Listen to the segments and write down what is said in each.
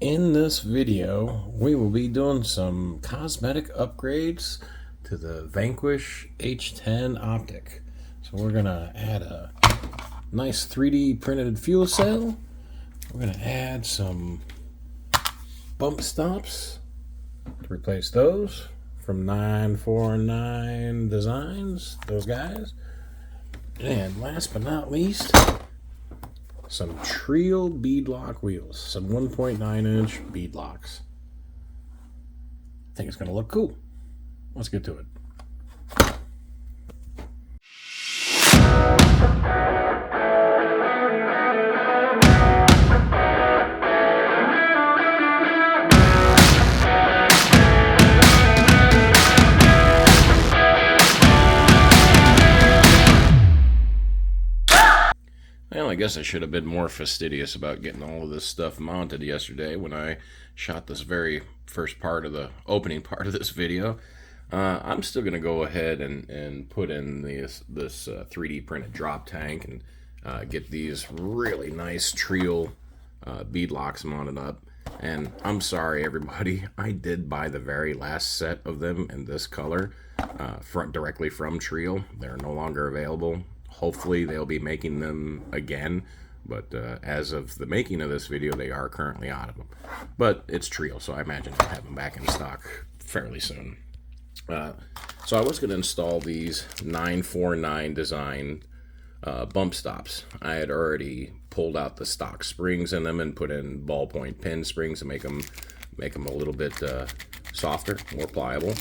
In this video, we will be doing some cosmetic upgrades to the Vanquish H10 Optic. So we're going to add a nice 3D printed fuel cell. We're going to add some bump stops to replace those from 949 Designs, those guys. And last but not least, some Trio beadlock wheels, some 1.9-inch beadlocks. I think it's going to look cool. Let's get to it. Well, I guess I should have been more fastidious about getting all of this stuff mounted yesterday when I shot this very first part of the opening part of this video. I'm still going to go ahead and put in this 3D printed drop tank and get these really nice Trio beadlocks mounted up. And I'm sorry, everybody, I did buy the very last set of them in this color directly from Trio. They're no longer available. Hopefully they'll be making them again, but as of the making of this video, they are currently out of them. But it's Trio, so I imagine they'll have them back in stock fairly soon. So I was going to install these 949 Design bump stops. I had already pulled out the stock springs in them and put in ballpoint pin springs to make them a little bit softer, more pliable.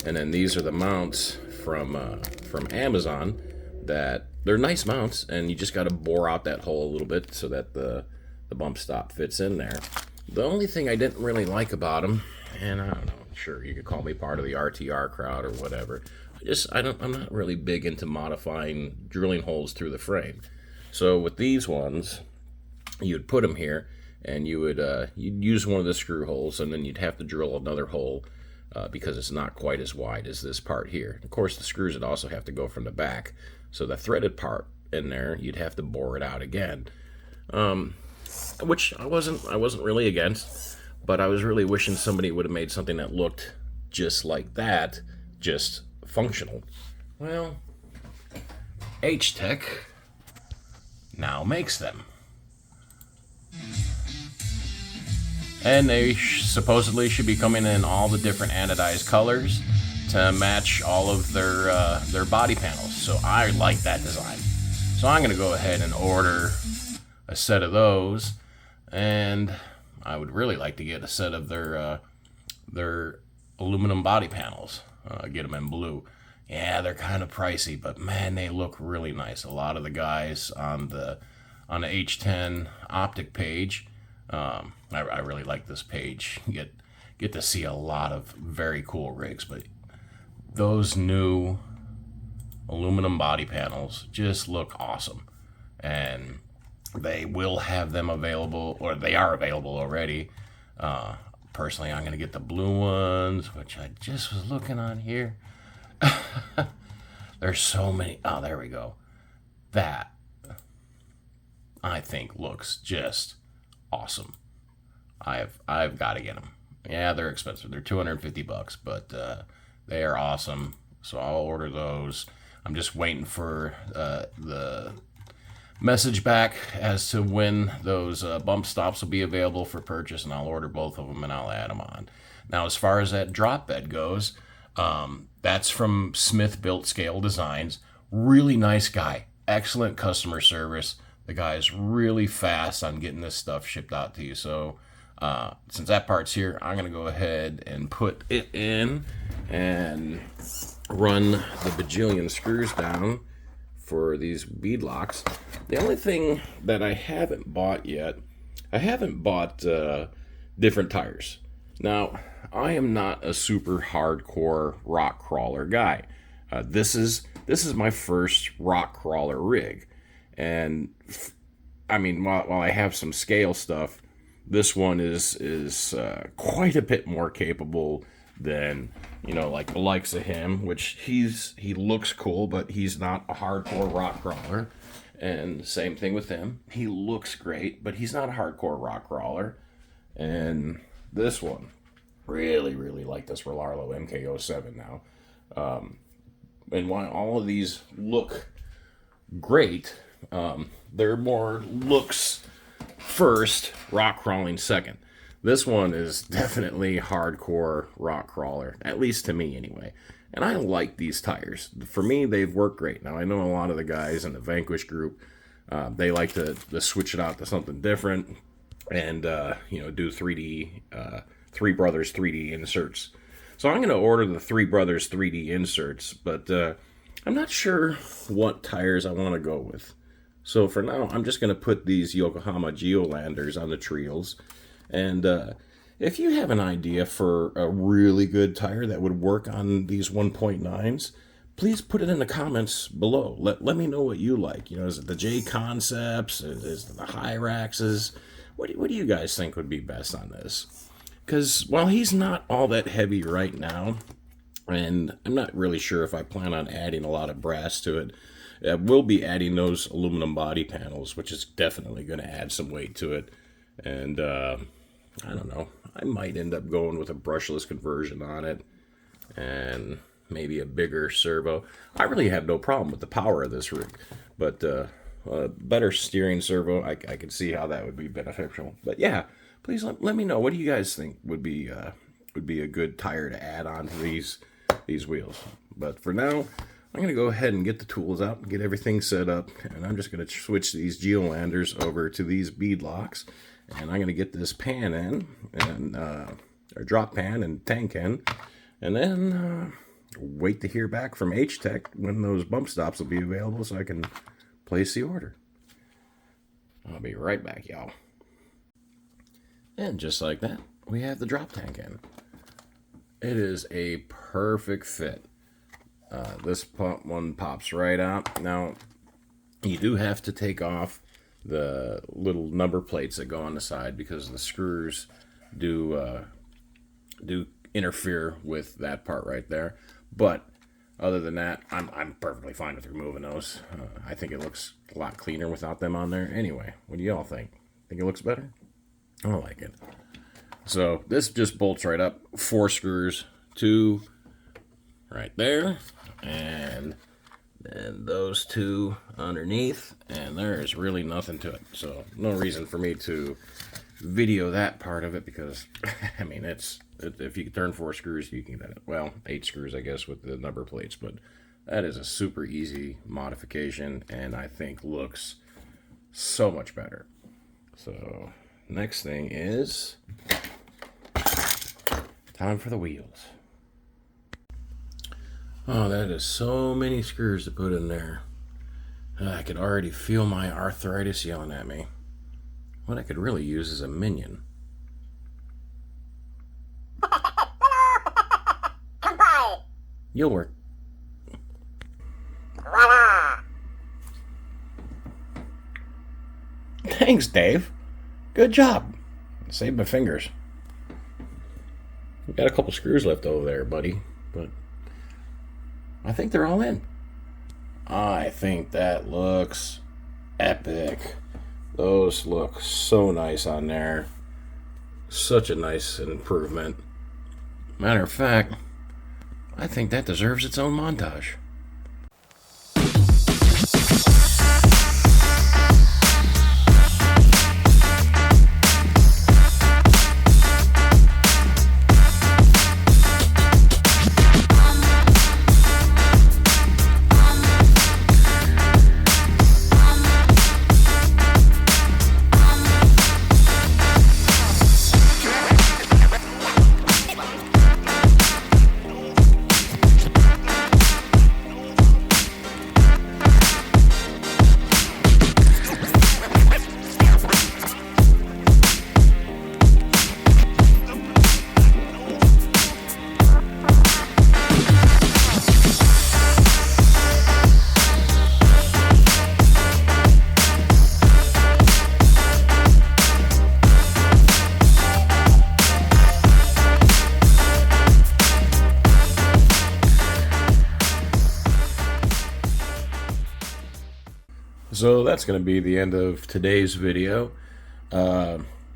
And then these are the mounts from Amazon. That they're nice mounts, and you just got to bore out that hole a little bit so that the bump stop fits in there. The only thing I didn't really like about them, and I don't know, sure, you could call me part of the RTR crowd or whatever, I'm not really big into modifying drilling holes through the frame. So with these ones, you'd put them here, and you'd use one of the screw holes, and then you'd have to drill another hole because it's not quite as wide as this part here. Of course, the screws would also have to go from the back. So the threaded part in there, you'd have to bore it out again, which I wasn't really against, but I was really wishing somebody would have made something that looked just like that, just functional. Well, H-Tech now makes them. And they supposedly should be coming in all the different anodized colors to match all of their body panels. So I like that design. So I'm going to go ahead and order a set of those, and I would really like to get a set of their aluminum body panels. Get them in blue. Yeah, they're kind of pricey, but man, they look really nice. A lot of the guys on the H10 Optic page, I really like this page. You get to see a lot of very cool rigs, but those new aluminum body panels just look awesome, and they will have them available, or they are available already. Personally, I'm going to get the blue ones, which I just was looking on here. There's so many. Oh, there we go. That, I think, looks just awesome. I've got to get them. Yeah, they're expensive. They're $250, but they are awesome. So I'll order those. I'm just waiting for the message back as to when those bump stops will be available for purchase, and I'll order both of them and I'll add them on. Now, as far as that drop bed goes, that's from Smith Built Scale Designs. Really nice guy. Excellent customer service. The guy is really fast on getting this stuff shipped out to you. So since that part's here, I'm going to go ahead and put it in and run the bajillion screws down for these beadlocks. The only thing that I haven't bought yet, I haven't bought different tires. Now, I am not a super hardcore rock crawler guy. This is my first rock crawler rig. And I mean, while I have some scale stuff, this one is quite a bit more capable than, like the likes of him, which he looks cool, but he's not a hardcore rock crawler. And same thing with him. He looks great, but he's not a hardcore rock crawler. And this one, really like this Relarlo MK07 now. And while all of these look great, they're more looks first, rock crawling second. This one is definitely hardcore rock crawler, at least to me anyway. And I like these tires. For me, they've worked great. Now, I know a lot of the guys in the Vanquish group, they like to switch it out to something different and, do 3D, Three Brothers 3D inserts. So I'm going to order the Three Brothers 3D inserts, but I'm not sure what tires I want to go with. So for now, I'm just going to put these Yokohama Geolanders on the Trials. And if you have an idea for a really good tire that would work on these 1.9s, please put it in the comments below. Let me know what you like. Is it the J Concepts? Is it the Hyraxes? What do you guys think would be best on this? Because while he's not all that heavy right now, and I'm not really sure if I plan on adding a lot of brass to it, we'll be adding those aluminum body panels, which is definitely going to add some weight to it. And I don't know, I might end up going with a brushless conversion on it and maybe a bigger servo. I really have no problem with the power of this rig, but a better steering servo, I could see how that would be beneficial. But yeah, please let me know, what do you guys think would be a good tire to add on to these wheels. But for now, I'm going to go ahead and get the tools out and get everything set up, and I'm just going to switch these Geolanders over to these bead locks, and I'm going to get this pan in, and or drop pan and tank in, and then wait to hear back from H-Tech when those bump stops will be available so I can place the order. I'll be right back, y'all. And just like that, we have the drop tank in. It is a perfect fit. This one pops right out. Now, you do have to take off the little number plates that go on the side because the screws do interfere with that part right there. But other than that, I'm perfectly fine with removing those. I think it looks a lot cleaner without them on there. Anyway, what do y'all think? Think it looks better? I like it. So this just bolts right up. 4 screws, 2 right there, and then those 2 underneath, and there's really nothing to it. So no reason for me to video that part of it because, I mean, if you can turn 4 screws, you can get it. Well, 8 screws, I guess, with the number plates, but that is a super easy modification, and I think looks so much better. So next thing is time for the wheels. Oh, that is so many screws to put in there. I could already feel my arthritis yelling at me. What I could really use is a minion. You'll work. Thanks, Dave. Good job. Saved my fingers. Got a couple screws left over there, buddy, but I think they're all in. I think that looks epic. Those look so nice on there. Such a nice improvement. Matter of fact, I think that deserves its own montage. So that's going to be the end of today's video.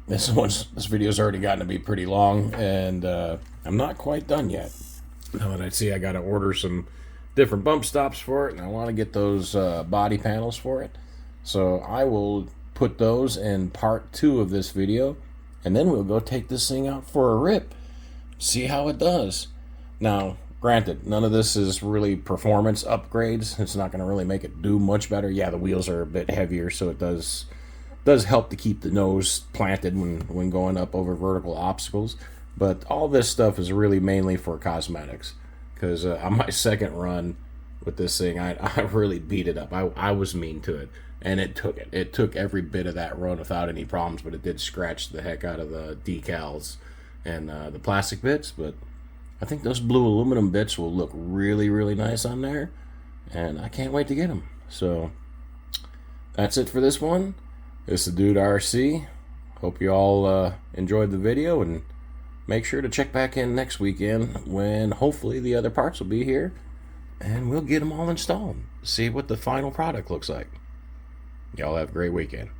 this video's already gotten to be pretty long, and I'm not quite done yet. Now that I see, I got to order some different bump stops for it, and I want to get those body panels for it. So I will put those in part 2 of this video, and then we'll go take this thing out for a rip, see how it does. Now, granted, none of this is really performance upgrades. It's not going to really make it do much better. Yeah, the wheels are a bit heavier, so it does help to keep the nose planted when going up over vertical obstacles. But all this stuff is really mainly for cosmetics, because on my second run with this thing, I really beat it up. I was mean to it, and it took it. It took every bit of that run without any problems, but it did scratch the heck out of the decals and the plastic bits. But I think those blue aluminum bits will look really, really nice on there, and I can't wait to get them. So that's it for this one. This is the Dude RC. Hope you all enjoyed the video, and make sure to check back in next weekend when hopefully the other parts will be here, and we'll get them all installed. See what the final product looks like. Y'all have a great weekend.